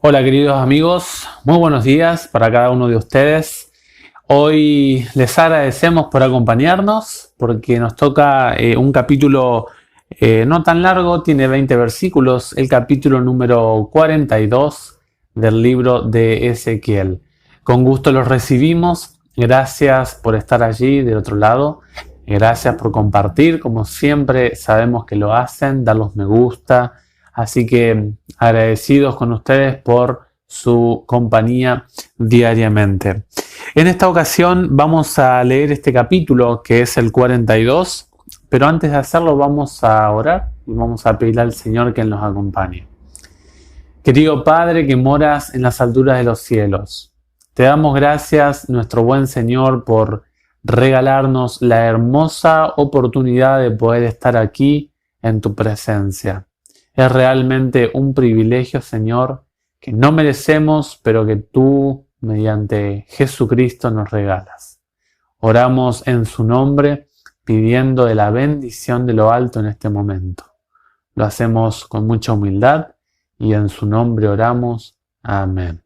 Hola queridos amigos, muy buenos días para cada uno de ustedes. Hoy les agradecemos por acompañarnos porque nos toca un capítulo no tan largo, tiene 20 versículos, el capítulo número 42 del libro de Ezequiel. Con gusto los recibimos, gracias por estar allí del otro lado, gracias por compartir, como siempre sabemos que lo hacen, dar los me gusta. Así que agradecidos con ustedes por su compañía diariamente. En esta ocasión vamos a leer este capítulo que es el 42, pero antes de hacerlo vamos a orar y vamos a pedirle al Señor que nos acompañe. Querido Padre que moras en las alturas de los cielos, te damos gracias, nuestro buen Señor, por regalarnos la hermosa oportunidad de poder estar aquí en tu presencia. Es realmente un privilegio, Señor, que no merecemos, pero que tú, mediante Jesucristo, nos regalas. Oramos en su nombre, pidiendo de la bendición de lo alto en este momento. Lo hacemos con mucha humildad y en su nombre oramos. Amén.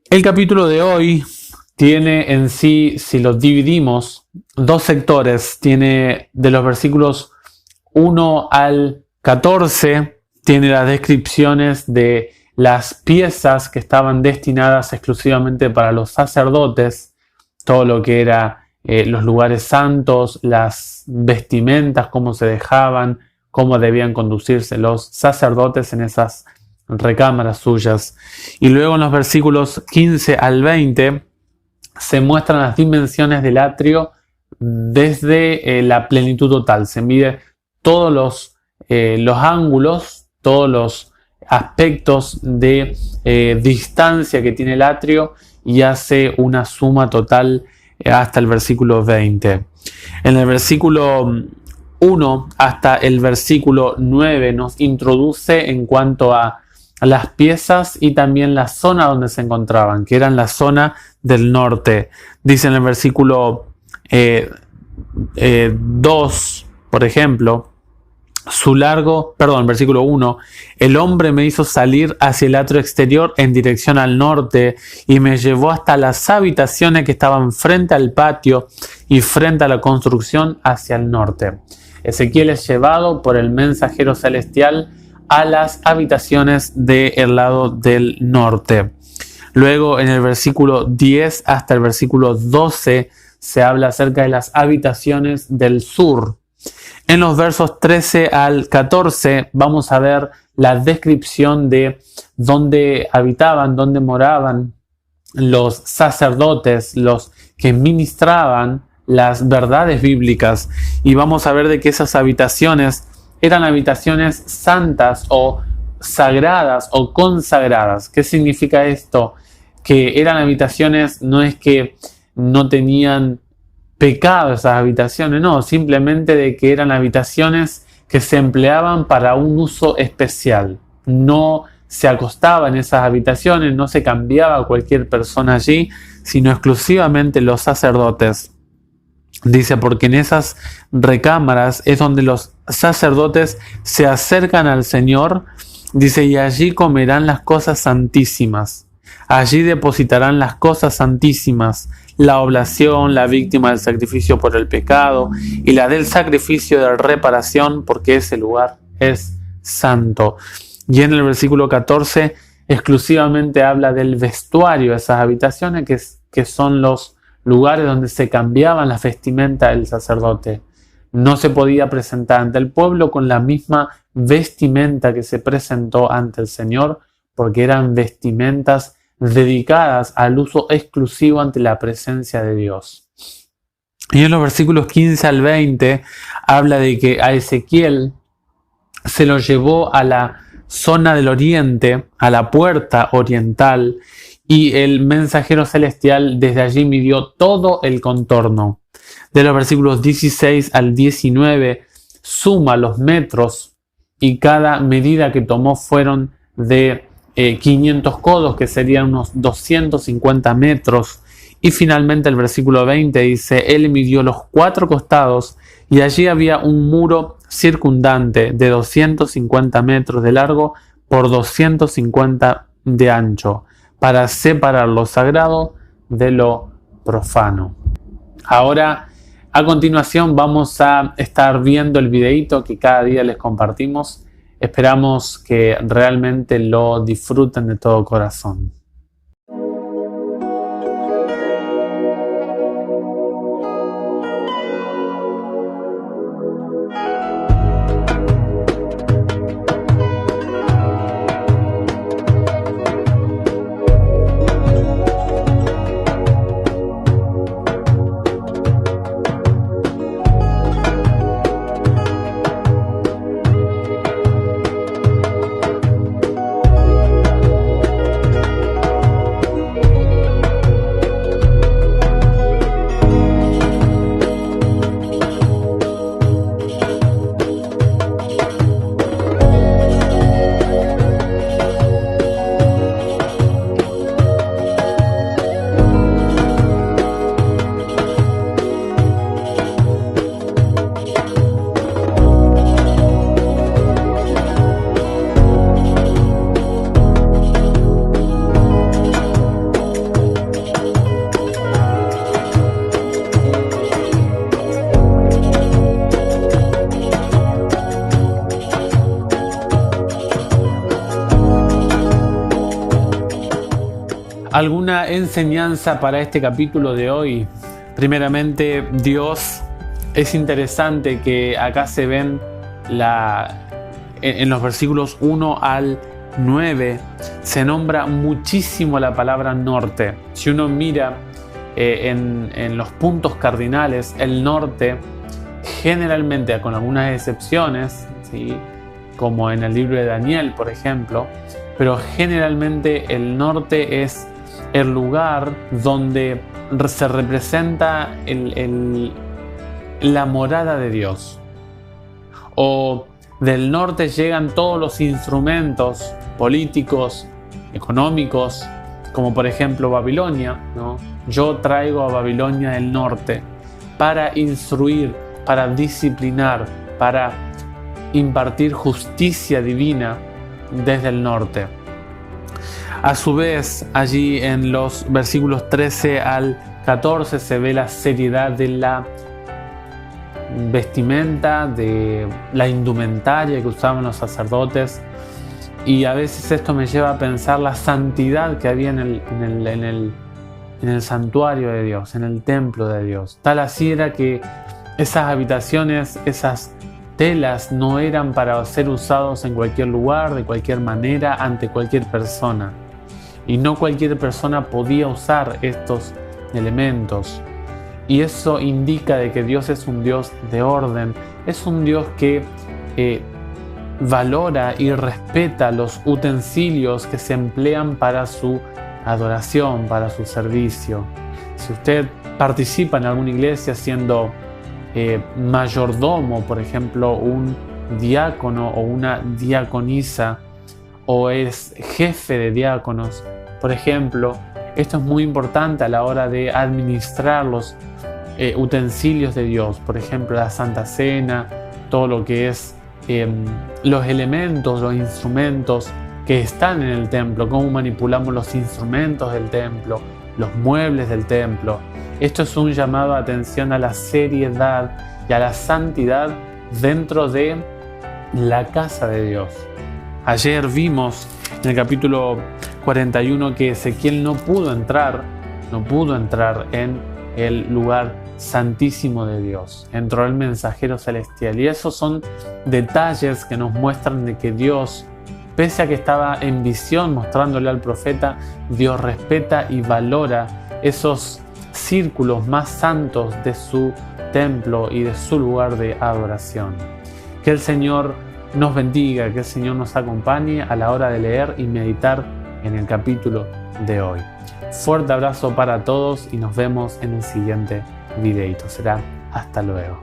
El capítulo de hoy tiene en sí, si lo dividimos, dos sectores. Tiene de los versículos 1 al 14, tiene las descripciones de las piezas que estaban destinadas exclusivamente para los sacerdotes, todo lo que era los lugares santos, las vestimentas, cómo se dejaban, cómo debían conducirse los sacerdotes en esas recámaras suyas. Y luego en los versículos 15 al 20 se muestran las dimensiones del atrio desde la plenitud total. Se mide todos los ángulos, todos los aspectos de distancia que tiene el atrio y hace una suma total hasta el versículo 20. En el versículo 1 hasta el versículo 9 nos introduce en cuanto a las piezas y también la zona donde se encontraban, que eran la zona del norte. Dice en el versículo 2, por ejemplo, versículo 1, el hombre me hizo salir hacia el atrio exterior en dirección al norte y me llevó hasta las habitaciones que estaban frente al patio y frente a la construcción hacia el norte. Ezequiel es llevado por el mensajero celestial a las habitaciones del lado del norte. Luego en el versículo 10 hasta el versículo 12 se habla acerca de las habitaciones del sur. En los versos 13 al 14 vamos a ver la descripción de dónde habitaban, dónde moraban los sacerdotes, los que ministraban las verdades bíblicas. Y vamos a ver de que esas habitaciones eran habitaciones santas o sagradas o consagradas. ¿Qué significa esto? Que eran habitaciones, no es que no tenían pecado esas habitaciones, no, simplemente de que eran habitaciones que se empleaban para un uso especial. No se acostaba en esas habitaciones, no se cambiaba cualquier persona allí, sino exclusivamente los sacerdotes. Dice, porque en esas recámaras es donde los sacerdotes se acercan al Señor, dice, y allí comerán las cosas santísimas. Allí depositarán las cosas santísimas, la oblación, la víctima del sacrificio por el pecado y la del sacrificio de reparación, porque ese lugar es santo. Y en el versículo 14 exclusivamente habla del vestuario de esas habitaciones, que son los lugares donde se cambiaban las vestimentas del sacerdote. No se podía presentar ante el pueblo con la misma vestimenta que se presentó ante el Señor, porque eran vestimentas dedicadas al uso exclusivo ante la presencia de Dios. Y en los versículos 15 al 20 habla de que a Ezequiel se lo llevó a la zona del oriente, a la puerta oriental, y el mensajero celestial desde allí midió todo el contorno. De los versículos 16 al 19 suma los metros y cada medida que tomó fueron de 500 codos, que serían unos 250 metros. Y finalmente el versículo 20 dice, él midió los 4 costados y allí había un muro circundante de 250 metros de largo por 250 de ancho, para separar lo sagrado de lo profano. Ahora, a continuación, vamos a estar viendo el videíto que cada día les compartimos. Esperamos que realmente lo disfruten de todo corazón. ¿Alguna enseñanza para este capítulo de hoy? Primeramente, Dios, es interesante que acá se ven en los versículos 1 al 9, se nombra muchísimo la palabra norte. Si uno mira en los puntos cardinales, el norte, generalmente, con algunas excepciones, ¿sí?, como en el libro de Daniel, por ejemplo, pero generalmente el norte es el lugar donde se representa la morada de Dios. O del norte llegan todos los instrumentos políticos, económicos, como por ejemplo Babilonia, ¿no? Yo traigo a Babilonia del norte para instruir, para disciplinar, para impartir justicia divina desde el norte. A su vez, allí en los versículos 13 al 14 se ve la seriedad de la vestimenta, de la indumentaria que usaban los sacerdotes, y a veces esto me lleva a pensar la santidad que había en el santuario de Dios, en el templo de Dios. Tal así era que esas habitaciones, esas telas no eran para ser usados en cualquier lugar, de cualquier manera, ante cualquier persona. Y no cualquier persona podía usar estos elementos. Y eso indica de que Dios es un Dios de orden, es un Dios que valora y respeta los utensilios que se emplean para su adoración, para su servicio. Si usted participa en alguna iglesia siendo mayordomo, por ejemplo, un diácono o una diaconisa, o es jefe de diáconos, por ejemplo, esto es muy importante a la hora de administrar los utensilios de Dios, por ejemplo, la Santa Cena, todo lo que es los elementos, los instrumentos que están en el templo, cómo manipulamos los instrumentos del templo, los muebles del templo. Esto es un llamado a atención a la seriedad y a la santidad dentro de la casa de Dios. Ayer vimos en el capítulo 41 que Ezequiel no pudo entrar en el lugar santísimo de Dios. Entró el mensajero celestial. Y esos son detalles que nos muestran de que Dios, pese a que estaba en visión mostrándole al profeta, Dios respeta y valora esos círculos más santos de su templo y de su lugar de adoración. Que el Señor nos bendiga, que el Señor nos acompañe a la hora de leer y meditar en el capítulo de hoy. Fuerte abrazo para todos y nos vemos en el siguiente videito. Será hasta luego.